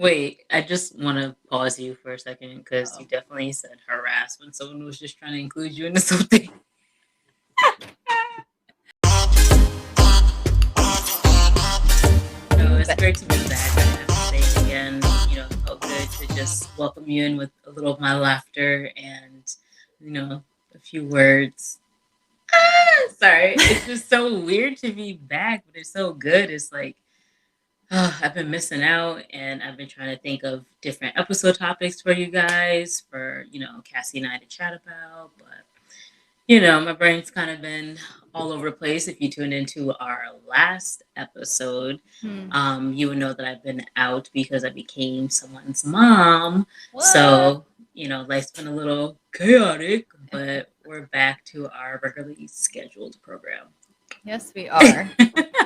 Wait, I just want to pause you for a second because you Oh. definitely said harass when someone was just trying to include you into something. So You it's bet. great to be back. I have to say it again. It felt good to just welcome you in with a little of my laughter and, a few words. Sorry, it's just so weird to be back, but it's so good. It's like, I've been missing out, and I've been trying to think of different episode topics for you guys, for, Cassie and I to chat about. But, my brain's kind of been all over the place. If you tuned into our last episode, Hmm. you would know that I've been out because I became someone's mom. What? So, life's been a little chaotic, but we're back to our regularly scheduled program. Yes, we are.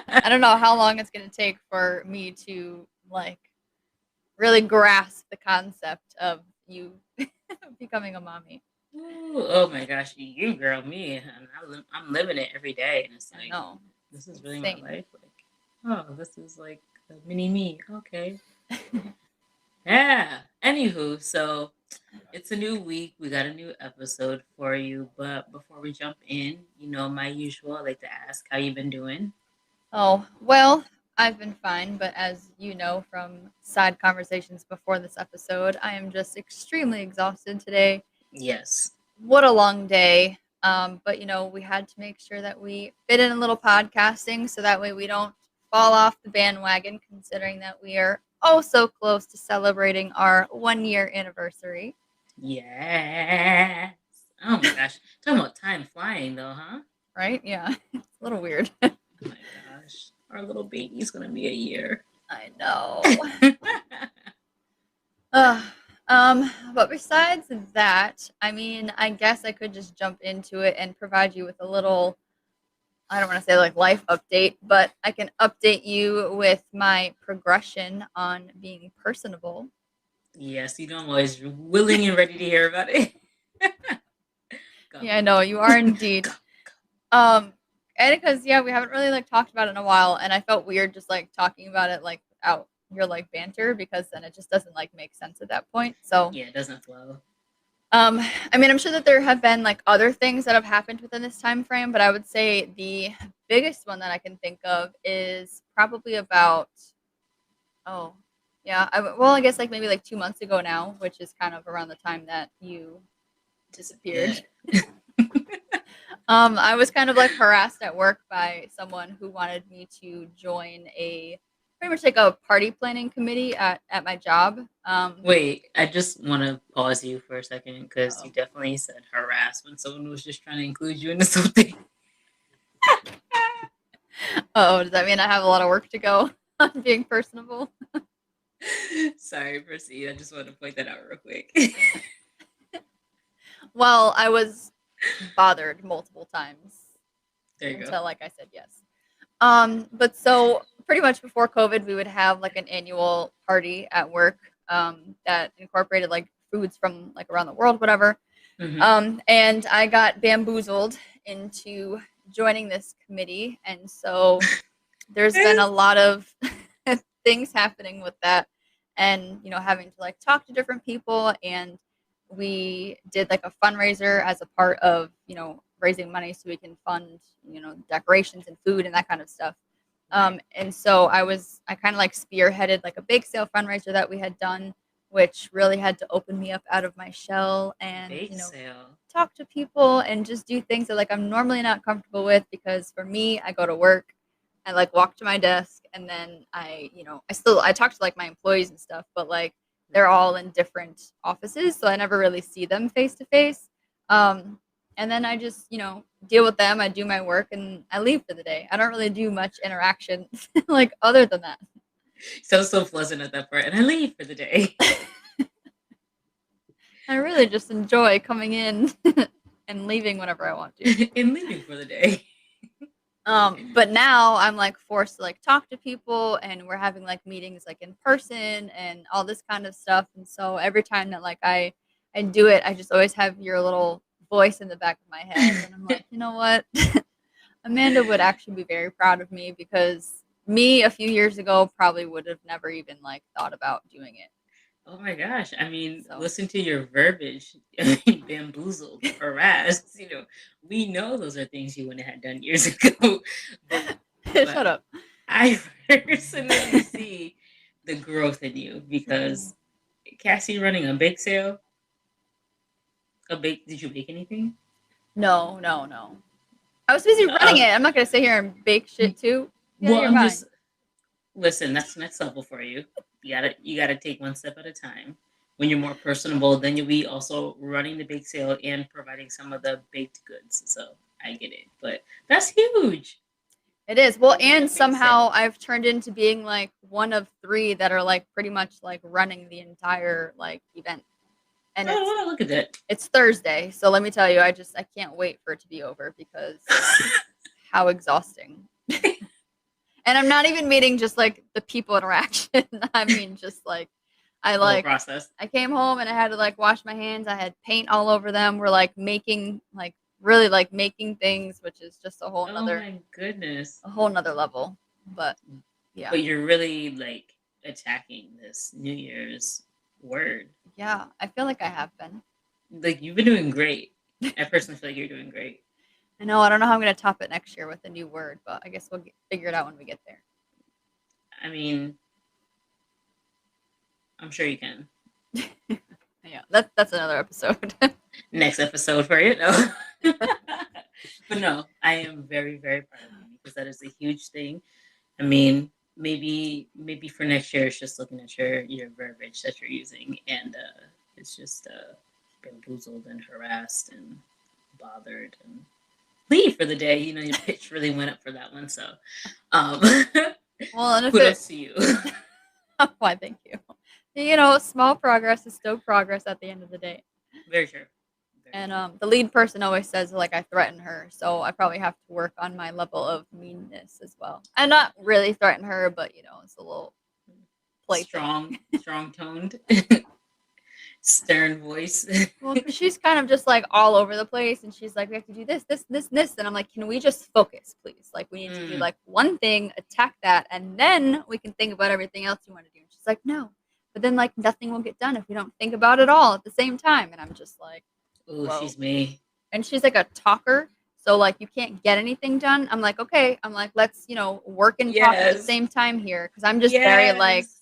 I don't know how long it's going to take for me to like really grasp the concept of you becoming a mommy. Ooh, oh my gosh, you girl, me, and I'm living it every day, and it's I like, know. this It's is really my insane. life. Like, oh, this is like a mini me. Okay, yeah. Anywho, so it's a new week. We got a new episode for you, but before we jump in, my usual. I like to ask how you been doing. Oh, well, I've been fine, but as you know from side conversations before this episode, I am just extremely exhausted today. Yes. What a long day. But we had to make sure that we fit in a little podcasting so that way we don't fall off the bandwagon, considering that we are oh so close to celebrating our 1 year anniversary. Yes. Oh my gosh, talking about time flying though, huh? Right? Yeah. It's a little weird. Oh my gosh, our little baby's gonna be a year. I know. Uh, but besides that, I mean, I guess I could just jump into it and provide you with a little, I don't want to say like life update, but I can update you with my progression on being personable. Yes, I'm always willing and ready to hear about it. Go. Yeah, I know you are Go. indeed. Um, and because yeah, we haven't really like talked about it in a while, and I felt weird just like talking about it like without your like banter because then it just doesn't like make sense at that point. So Yeah, it doesn't flow. I mean, I'm sure that there have been like other things that have happened within this time frame, but I would say the biggest one that I can think of is probably about oh yeah, well, I guess like maybe like 2 months ago now, which is kind of around the time that you Yeah. disappeared. I was kind of like harassed at work by someone who wanted me to join a pretty much like a party planning committee at my job. Wait, I just want to pause you for a second because you Oh, definitely said harass when someone was just trying to include you into something. oh, does that mean I have a lot of work to go on being personable? Sorry, proceed. I just want to point that out real quick. Well, I was bothered multiple times There you go. until like I said yes. But so pretty much before COVID, we would have like an annual party at work that incorporated like foods from like around the world, whatever. Hmm. And I got bamboozled into joining this committee, and so there's been a lot of things happening with that, and having to like talk to different people, and we did like a fundraiser as a part of raising money so we can fund decorations and food and that kind of stuff. Right. And so I kind of like spearheaded like a bake sale fundraiser that we had done, which really had to open me up out of my shell and Bake sale. talk to people and just do things that like I'm normally not comfortable with, because for me, I go to work, I like walk to my desk, and then I talk to like my employees and stuff, but like they're Right. all in different offices, so I never really see them face to face. And then I just deal with them, I do my work, and I leave for the day. I don't really do much interaction like other than that. Sounds so pleasant at that part, and I leave for the day. I really just enjoy coming in and leaving whenever I want to. And leaving for the day. But now I'm like forced to like talk to people, and we're having like meetings like in person and all this kind of stuff. And so every time that like I do it, I just always have your little voice in the back of my head, and I'm like, you know what? Amanda would actually be very proud of me, because me a few years ago probably would have never even like thought about doing it. Oh my gosh. I mean, So listen to your verbiage. I mean, bamboozled, harassed, we know those are things you wouldn't have done years ago. But but shut up. I personally see the growth in you because Cassie running a bake sale, did you bake anything? No, no, no. I was busy running it. I'm not gonna sit here and bake shit too. Get out of Well, your I'm mind. just listen, that's next level for you. You gotta take one step at a time. When you're more personable, then you'll be also running the bake sale and providing some of the baked goods. So I get it, but that's huge. It is. Well, Running a and bake somehow sale. I've turned into being like one of three that are like pretty much like running the entire like event. And Oh, well, look at that. it's Thursday, so let me tell you, I can't wait for it to be over because how exhausting. And I'm not even meaning just like the people interaction. I mean just like I The whole like process. I came home and I had to like wash my hands. I had paint all over them. We're like making like really like making things, which is just Oh my goodness. a whole nother level. But yeah. But you're really like attacking this New Year's word. Yeah, I feel like I have been. Like you've been doing great. I personally feel like you're doing great. I know. I don't know how I'm going to top it next year with a new word, but I guess we'll figure it out when we get there. I mean, I'm sure you can. Yeah, that's another episode. Next episode for you. No. But no, I am very, very proud of you because that is a huge thing. I mean, maybe for next year it's just looking at your verbiage that you're using and it's just bamboozled and harassed and bothered and leave for the day. Your pitch really went up for that one. So um Well, and if kudos to you. why, thank you. You know, small progress is still progress at the end of the day. Very true. Very And true. the lead person always says like I threaten her, so I probably have to work on my level of meanness as well. And not really threaten her, but you know, it's a little play thing. Strong toned, stern voice. Well, because she's kind of just like all over the place, and she's like, "We have to do this, this, this, and this," and I'm like, "Can we just focus, please? Like, we need to do Mm. like one thing, attack that, and then we can think about everything else you want to do." And she's like, "No," but then like nothing will get done if we don't think about it all at the same time. And I'm just like, Oh, "Whoa!" she's me. And she's like a talker, so like you can't get anything done. I'm like, okay, I'm like, let's work and talk at the Yes. same time here, because I'm just very like, Yes.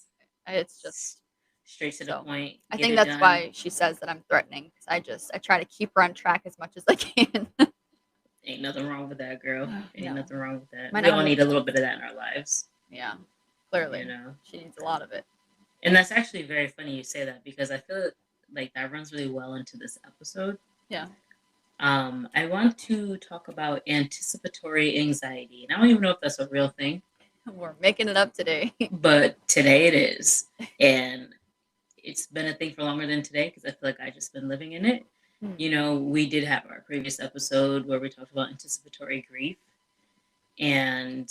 it's just Straight to the so. point. I Get think it that's done. why she says that I'm threatening, because I try to keep her on track as much as I can. Ain't nothing wrong with that, girl. Ain't No. nothing wrong with that. Might We not all have need a little bit of that in our lives, Yeah, you clearly know. she needs a lot of it. And that's actually very funny you say that because I feel like that runs really well into this episode. Yeah. I want to talk about anticipatory anxiety. And I don't even know if that's a real thing, We're making it up today. but today it is. And it's been a thing for longer than today because I feel like I've just been living in it. We did have our previous episode where we talked about anticipatory grief. And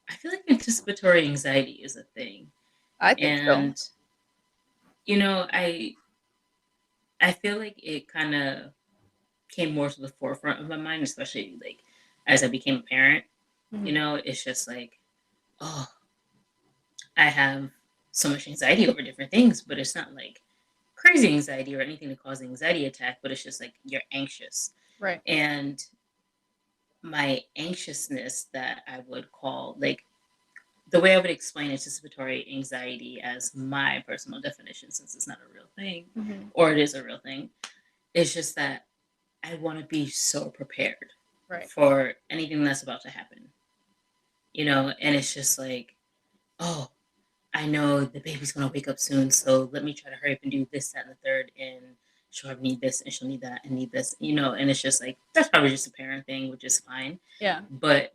I feel like anticipatory anxiety is a thing. I think so. And, I feel like it kind of came more to the forefront of my mind, especially like as I became a parent. It's just like, oh, I have so much anxiety over different things, but it's not like crazy anxiety or anything to cause an anxiety attack, but it's just like you're anxious. Right. And my anxiousness that I would call like the way I would explain anticipatory anxiety as my personal definition, since it's not a real thing, or it is a real thing, is just that I want to be so prepared for anything that's about to happen. And it's just like, oh, I know the baby's gonna wake up soon, so let me try to hurry up and do this, that, and the third, and she'll need this, and she'll need that, and need this, and it's just like that's probably just a parent thing, which is fine. Yeah. But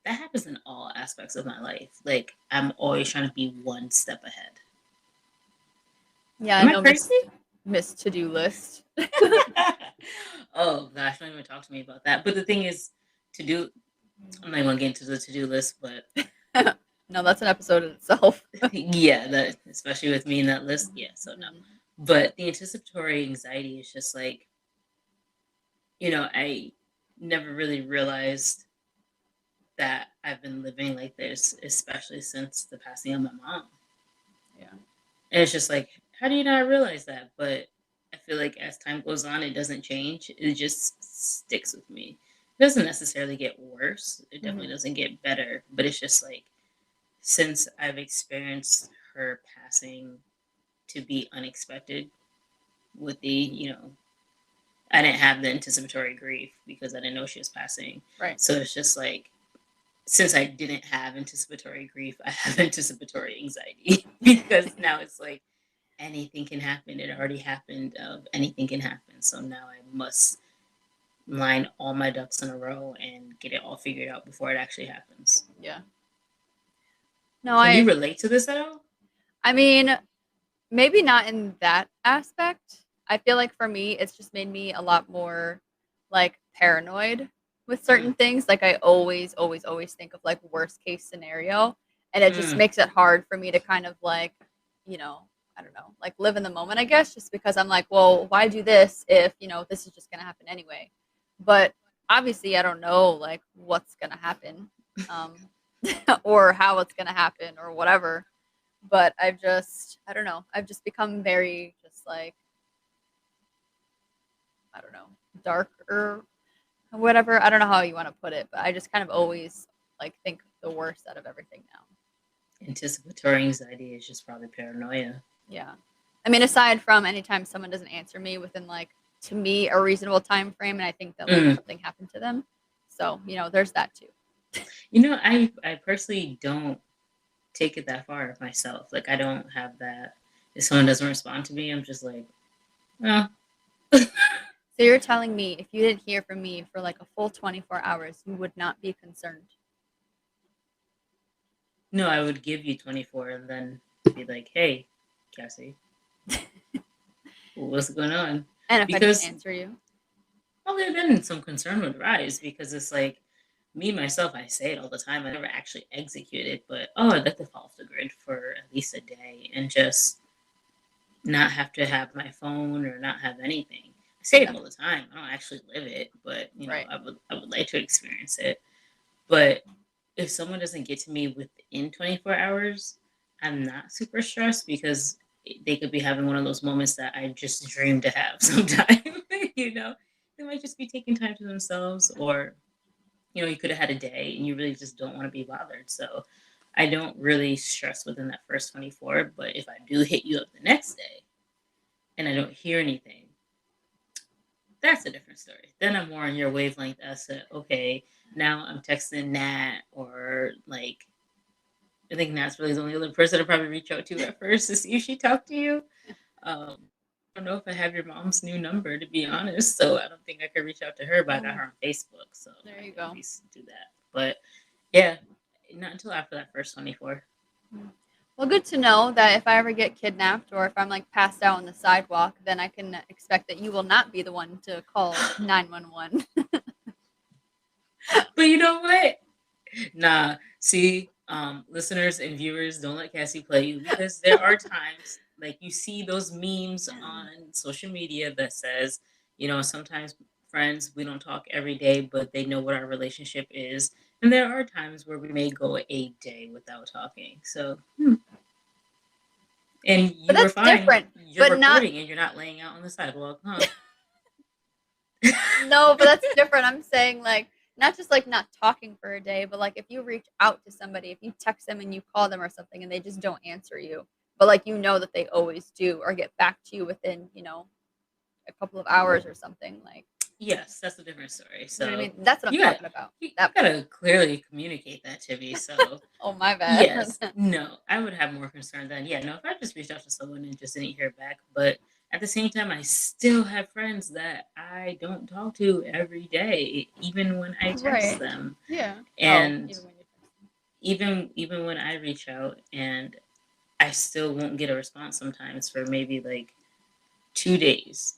that happens in all aspects of my life. Like I'm always trying to be one step ahead. Yeah, Am I I know crazy? Miss To-Do List. Oh gosh, don't even talk to me about that. But the thing is, to do. I'm not gonna get into the to-do list, but no, that's an episode in itself. yeah, that especially with me in that list, yeah. So no, but the anticipatory anxiety is just like, I never really realized that I've been living like this, especially since the passing of my mom. Yeah. And it's just like, how do you not realize that? But I feel like as time goes on, it doesn't change. It just sticks with me. It doesn't necessarily get worse. It definitely Mm-hmm. doesn't get better. But it's just like, since I've experienced her passing to be unexpected with the, I didn't have the anticipatory grief because I didn't know she was passing. Right. So it's just like, since I didn't have anticipatory grief, I have anticipatory anxiety because now it's like anything can happen. It already happened. Anything can happen. So now I must line all my ducks in a row and get it all figured out before it actually happens. Yeah. No, Can you relate to this at all? I mean, maybe not in that aspect. I feel like for me, it's just made me a lot more like paranoid with certain things. Like I always, always, always think of like worst case scenario, and it just makes it hard for me to kind of like, I don't know, like live in the moment. I guess just because I'm like, well, why do this if this is just gonna happen anyway? But obviously, I don't know like what's gonna happen, or how it's gonna happen, or whatever. But I don't know, I've just become very just like, I don't know, dark or whatever. I don't know how you want to put it, but I just kind of always like think the worst out of everything now. Anticipatory anxiety is just probably paranoia. Yeah. I mean, aside from anytime someone doesn't answer me within like, to me, a reasonable time frame, and I think that like something happened to them. So, there's that too. I personally don't take it that far myself. Like I don't have that. If someone doesn't respond to me, I'm just like, oh. So you're telling me if you didn't hear from me for like a full 24 hours, you would not be concerned? No, I would give you 24 and then be like, hey, Cassie, what's going on? And if I didn't Because answer you? probably then some concern would rise because it's like me myself, I say it all the time. I never actually execute it, but I'd like to fall off the grid for at least a day and just not have to have my phone or not have anything. I say it all the time. I don't actually live it, but Right. I would like to experience it. But if someone doesn't get to me within 24 hours, I'm not super stressed because they could be having one of those moments that I just dream to have sometime. They might just be taking time to themselves, or you could have had a day and you really just don't want to be bothered. So I don't really stress within that first 24. But if I do hit you up the next day and I don't hear anything, that's a different story. Then I'm more on your wavelength as to, okay, now I'm texting Nat, or like, I think Nat's really the only other person to probably reach out to at first to see if she talked to you. I don't know if I have your mom's new number, to be honest, so I don't think I could reach out to her, but I got her on Facebook, so there you I can go. at least do that. But yeah, not until after that first 24. Well, good to know that if I ever get kidnapped or if I'm like passed out on the sidewalk, then I can expect that you will not be the one to call 911. But you know what? Nah, see, listeners and viewers, don't let Cassie play you, because there are times like you see those memes on social media that says, sometimes friends, we don't talk every day, but they know what our relationship is. And there are times where we may go a day without talking. So, and you were that's fine. Different, You're but recording and you're not laying out on the sidewalk, huh? No, but that's different. I'm saying like not just like not talking for a day, but like if you reach out to somebody, if you text them and you call them or something and they just don't answer you, but like that they always do or get back to you within, a couple of hours or something like. Yes, that's a different story. So You know what I mean? That's what I'm talking about. you gotta clearly communicate that to me. So Oh, my bad. yes, no, I would have more concern than, yeah, no, if I just reached out to someone and just didn't hear back. But at the same time, I still have friends that I don't talk to every day, even when I text Right. them. Yeah. And Even when you text them. even when I reach out and I still won't get a response sometimes for maybe like 2 days.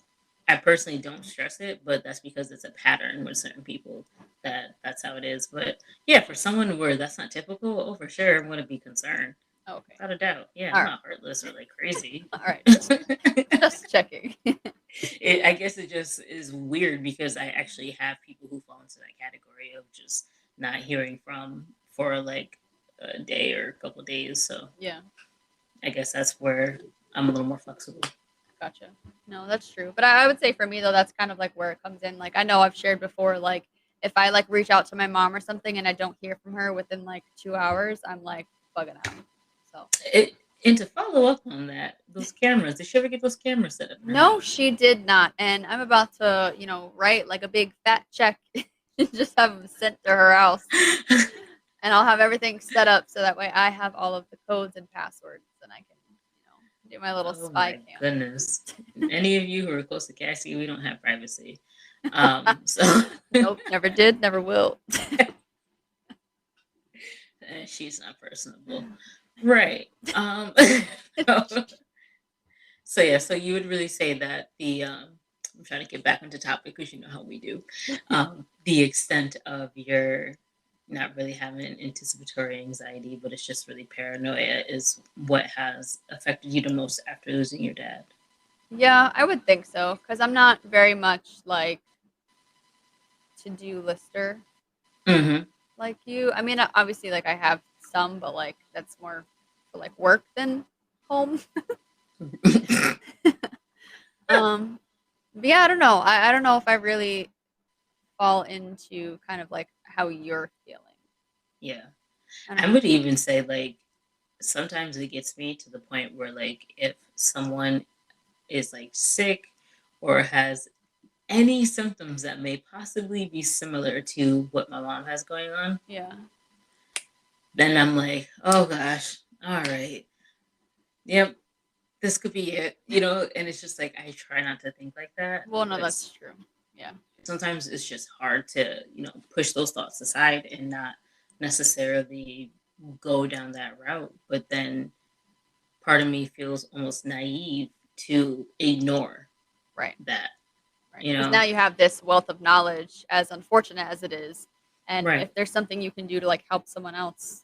I personally don't stress it, but that's because it's a pattern with certain people that's how it is. But yeah, for someone where that's not typical, oh, for sure, I'm going to be concerned. Okay. Without a doubt. Yeah, All I'm right. not heartless or like crazy. All right. Just checking. I guess it just is weird because I actually have people who fall into that category of just not hearing from for like a day or a couple of days. So Yeah. I guess that's where I'm a little more flexible. Gotcha. No, that's true. But I would say for me though, that's kind of like where it comes in. Like I know I've shared before, like if I like reach out to my mom or something and I don't hear from her within like 2 hours, I'm like bugging out. So It, and to follow up on that, those cameras, did she ever get those cameras set up in her no, house? she did not. And I'm about to, write like a big fat check and just have them sent to her house. And I'll have everything set up so that way I have all of the codes and passwords and I can, do my little Oh spy my cam. goodness. Any of you who are close to Cassie, we don't have privacy. So Nope, never did, never will. she's not personable. Right. So yeah, so you would really say that I'm trying to get back into topic because you know how we do. The extent of your not really having an anticipatory anxiety, but it's just really paranoia is what has affected you the most after losing your dad. Yeah, I would think so because I'm not very much like to-do lister Mm-hmm. like you. I mean, obviously, like I have some, but like that's more for like work than home. But yeah, I don't know. I don't know if I really fall into kind of like how you're feeling. Yeah. I don't I know. would even say like sometimes it gets me to the point where like if someone is like sick or has any symptoms that may possibly be similar to what my mom has going on, Yeah. then I'm like, oh gosh, all right. Yep, this could be it, and it's just like I try not to think like that, Well, no, but that's true. Yeah. sometimes it's just hard to, push those thoughts aside and not necessarily go down that route. But then part of me feels almost naive to ignore Right. that, Right. you Because now know? you have this wealth of knowledge, as unfortunate as it is, and Right. if there's something you can do to like help someone else,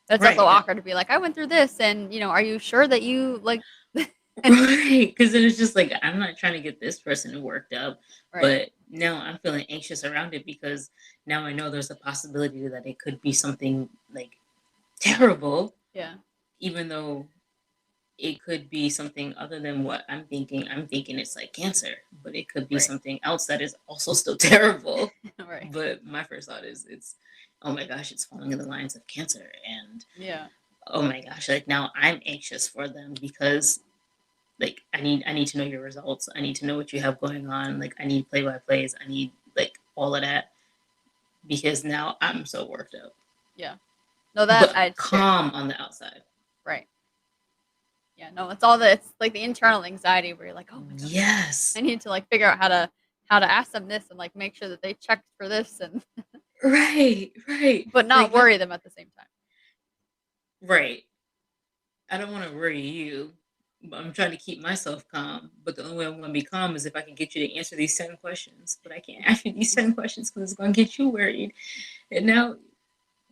that's also Right. awkward to be like, I went through this, and are you sure that you like? Right. Because then it's just like, I'm not trying to get this person worked up, Right. but now I'm feeling anxious around it because now I know there's a possibility that it could be something like terrible, Yeah. even though it could be something other than what I'm thinking. I'm thinking it's like cancer, but it could be Right. something else that is also still terrible. Right. But my first thought is it's, oh my gosh, it's falling in the lines of cancer. And Yeah. oh my gosh, like now I'm anxious for them because like I need to know your results. I need to know what you have going on. Like I need play by plays. I need like all of that because now I'm so worked up. Yeah. No, that But I'd share. calm on the outside. Right. Yeah. No, it's like the internal anxiety where you're like, oh my god, Yes. I need to like figure out how to ask them this and like make sure that they checked for this and Right, right. but not Like not worry them at the same time. right. I don't want to worry you, but I'm trying to keep myself calm. But the only way I'm going to be calm is if I can get you to answer these 10 questions. But I can't ask you these 10 questions because it's going to get you worried. And now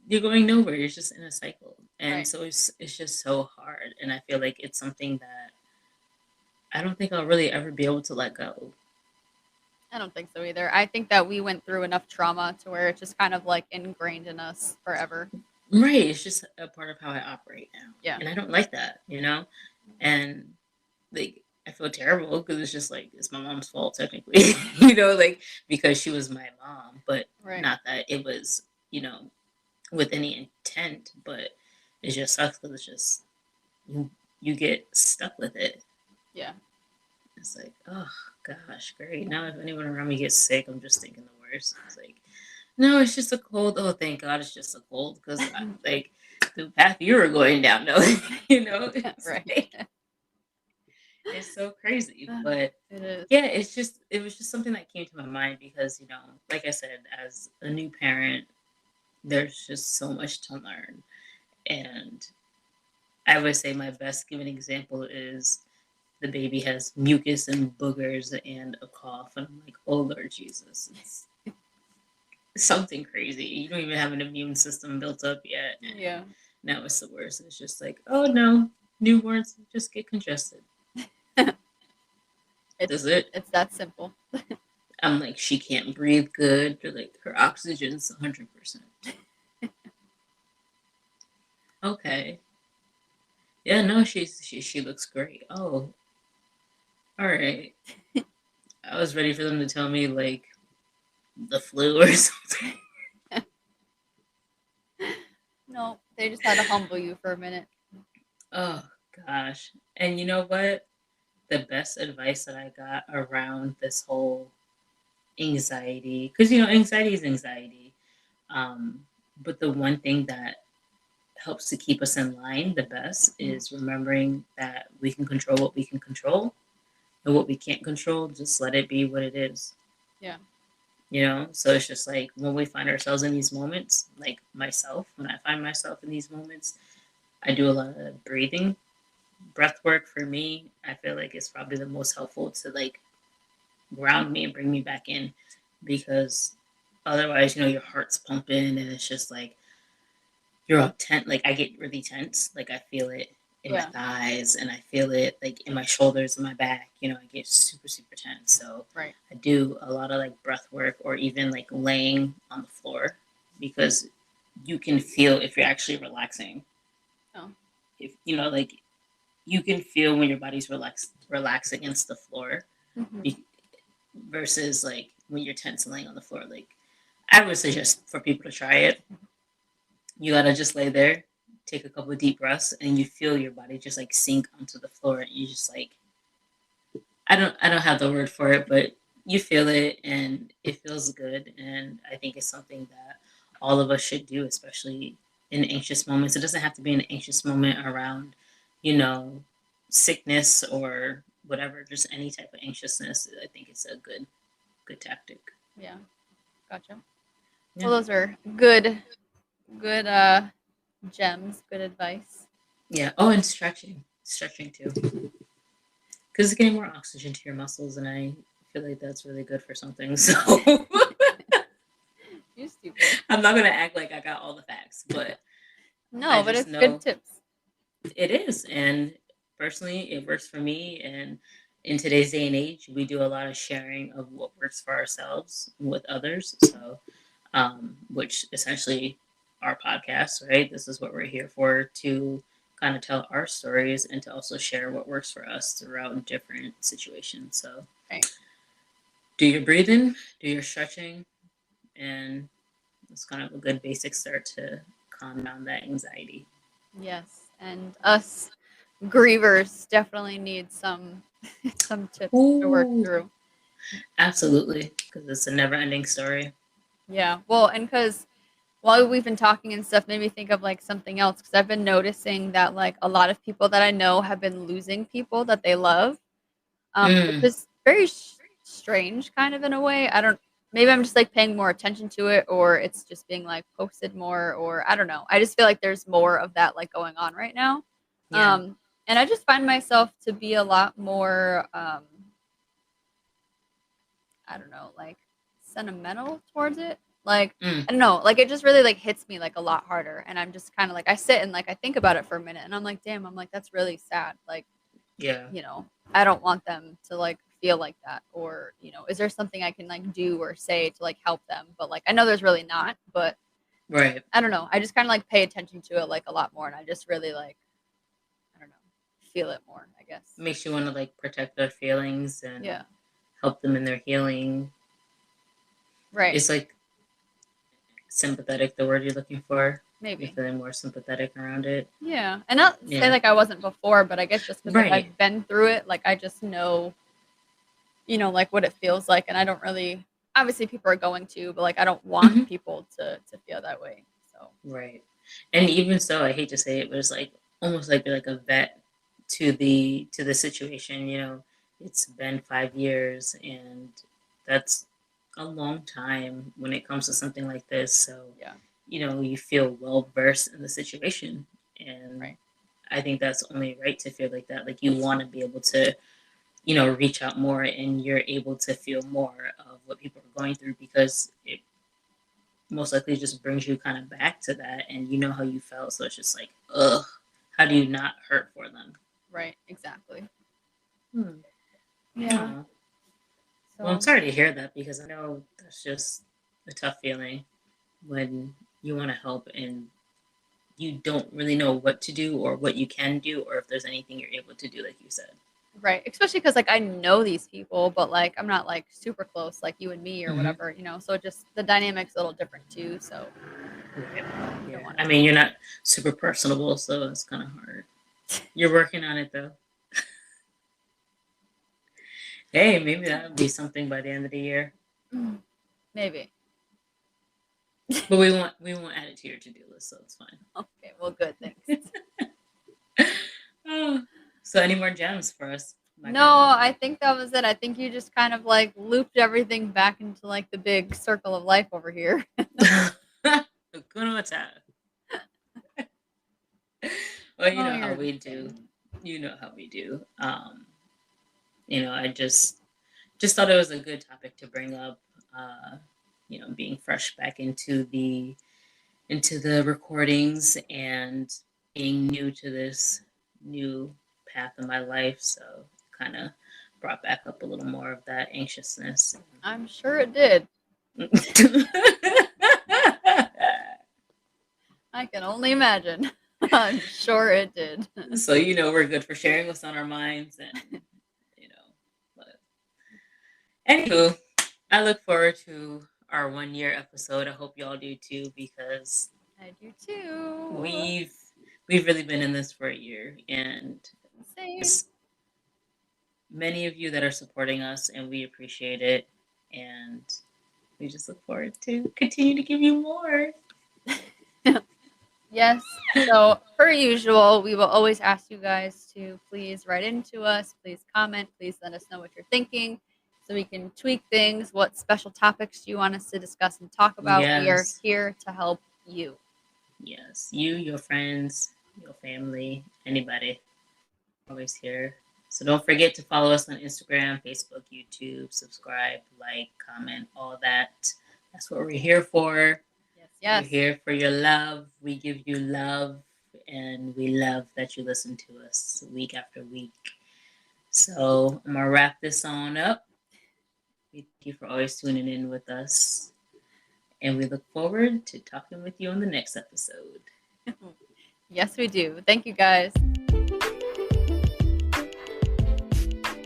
you're going nowhere. You're just in a cycle. And Right. so it's just so hard. And I feel like it's something that I don't think I'll really ever be able to let go. I don't think so either. I think that we went through enough trauma to where it's just kind of like ingrained in us forever. Right. It's just a part of how I operate now. Yeah. And I don't like that. And like I feel terrible because it's just like it's my mom's fault technically, like because she was my mom, but Right. not that it was, with any intent, but it just sucks because it's just you get stuck with it. Yeah. It's like, oh gosh, great. Now if anyone around me gets sick, I'm just thinking the worst. It's like, no, it's just a cold. Oh, thank God, it's just a cold because like the path you were going down, though, it's Right. like, it's so crazy, but It is. yeah, it was just something that came to my mind because like I said, as a new parent, there's just so much to learn, and I would say my best given example is the baby has mucus and boogers and a cough, and I'm like, oh Lord Jesus, it's something crazy. You don't even have an immune system built up yet. And Yeah. now it's the worst. It's just like, oh no, newborns just get congested. Does it? It's that simple. I'm like, she can't breathe good. Or like her oxygen's 100%. Okay. Yeah, no, she looks great. Oh, all right. I was ready for them to tell me like the flu or something. No, they just had to humble you for a minute. Oh gosh. And you know what? The best advice that I got around this whole anxiety, because anxiety is anxiety. Um, but the one thing that helps to keep us in line the best is remembering that we can control what we can control, and what we can't control, just let it be what it is. Yeah. So it's just like when we find ourselves in these moments, like myself, when I find myself in these moments, I do a lot of breathing. Breath work for me, I feel like it's probably the most helpful to like ground me and bring me back in, because otherwise, your heart's pumping and it's just like you're all tense. Like I get really tense. Like I feel it in my Yeah. thighs and I feel it like in my shoulders and my back. I get super, super tense. So Right. I do a lot of like breath work or even like laying on the floor, because you can feel if you're actually relaxing. Oh. If like you can feel when your body's relax against the floor, Mm-hmm. versus like when you're tense and laying on the floor. Like I would suggest for people to try it. You gotta just lay there, take a couple of deep breaths, and you feel your body just like sink onto the floor, and you just like I don't have the word for it, but you feel it and it feels good. And I think it's something that all of us should do, especially in anxious moments. It doesn't have to be an anxious moment around, you know, sickness or whatever, just any type of anxiousness. I think it's a good tactic. Yeah. Gotcha. Yeah. Well, those are good gems, good advice. Yeah. Oh, and stretching too, because it's getting more oxygen to your muscles, and I feel like that's really good for something. So You stupid. I'm not gonna act like I got all the facts, but I No, but just it's good know tips. it is. And personally, it works for me. And in today's day and age, we do a lot of sharing of what works for ourselves with others. So, which essentially our podcast, right? This is what we're here for, to kind of tell our stories and to also share what works for us throughout different situations. So, Right. do your breathing, do your stretching, and it's kind of a good basic start to calm down that anxiety. Yes. And us grievers definitely need some some tips to work Ooh, through. absolutely, because it's a never-ending story. Yeah. Well, and because while we've been talking and stuff, made me think of like something else because I've been noticing that like a lot of people that I know have been losing people that they love, which Mm, is very strange, kind of in a way. I don't. Maybe I'm just like paying more attention to it, or it's just being like posted more, or I don't know. I just feel like there's more of that like going on right now, yeah. um, and I just find myself to be a lot more. I don't know, like sentimental towards it. Like Mm, I don't know, like it just really like hits me like a lot harder, and I'm just kind of like I sit and like I think about it for a minute, and I'm like, damn, I'm like that's really sad. Like yeah. you know, I don't want them to like feel like that, or is there something I can like do or say to like help them? But like I know there's really not, but Right. I don't know. I just kind of like pay attention to it like a lot more, and I just really like I don't know, feel it more. I guess. Makes you want to like protect their feelings and Yeah. help them in their healing. Right. It's like sympathetic, the word you're looking for. You're Maybe. feeling more sympathetic around it. Yeah, and not say Yeah. like I wasn't before, but I guess just because like Right. I've been through it, like I just know, like what it feels like, and I don't really. Obviously, people are going to, but like I don't want Hmm. people to feel that way. So Right. And even so, I hate to say it, but it's like almost like you're like a vet to the situation. It's been 5 years, and that's a long time when it comes to something like this. So, yeah, you feel well versed in the situation, and right, I think that's only right to feel like that. Like you want to be able to, reach out more, and you're able to feel more of what people are going through, because it most likely just brings you kind of back to that, and you know how you felt. So it's just like, ugh, how do you not hurt for them? right, exactly. Hmm. Yeah. Oh, Well, I'm So sorry to hear that because I know that's just a tough feeling when you want to help and you don't really know what to do or what you can do or if there's anything you're able to do, like you said. right, especially because like I know these people, but like I'm not like super close like you and me or Hmm. whatever, you know. So just the dynamic's a little different too. So Right. you don't Yeah. want I to. mean, you're not super personable, so it's kind of hard. You're working on it though. Hey, maybe that would be something by the end of the year. Maybe. But we won't add it to your to do list, so it's fine. Okay. Well, good. Thanks. Oh, so any more gems for us, my No, girl? I think that was it. I think you just kind of like looped everything back into like the big circle of life over here. Hakuna Matata. Well, you Oh, know how you're we do. insane. You know how we do. I just thought it was a good topic to bring up. Uh, being fresh back into the recordings and being new to this new path in my life, so kind of brought back up a little more of that anxiousness. I'm sure it did. I can only imagine. I'm sure it did. So we're good for sharing what's on our minds, and you know, but anywho, I look forward to our 1 year episode. I hope y'all do too, because I do too. we've we've really been in this for a year, and Insane. there's many of you that are supporting us, and we appreciate it, and we just look forward to continue to give you more. Yes. So, per usual, we will always ask you guys to please write into us, please comment, please let us know what you're thinking so we can tweak things. What special topics do you want us to discuss and talk about? We are Yes, here to help you. yes, you, your friends, your family, anybody, always here. So don't forget to follow us on Instagram, Facebook, YouTube, subscribe, like, comment, all that. That's what we're here for. Yes, We're yes. here for your love. We give you love, and we love that you listen to us week after week. So I'm gonna wrap this on up. We thank you for always tuning in with us, and we look forward to talking with you on the next episode. Yes, we do. Thank you guys.